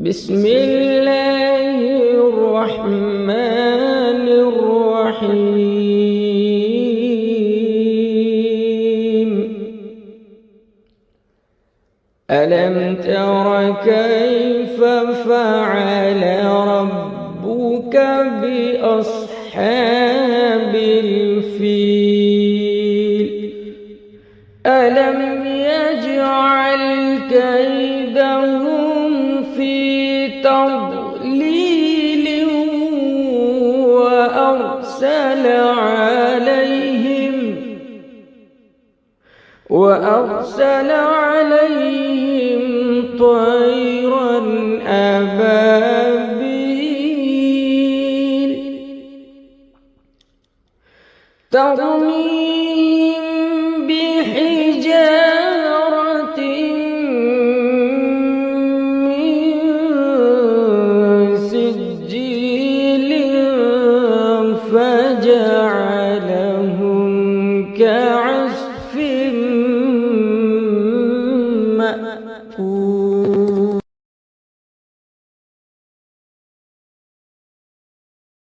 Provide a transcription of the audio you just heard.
بسم الله الرحمن الرحيم. ألم تر كيف فعل ربك بأصحاب الفيل؟ ألم يجعل كيدهم في تضليل وأرسل عليهم طيرا أبابيل ترميهم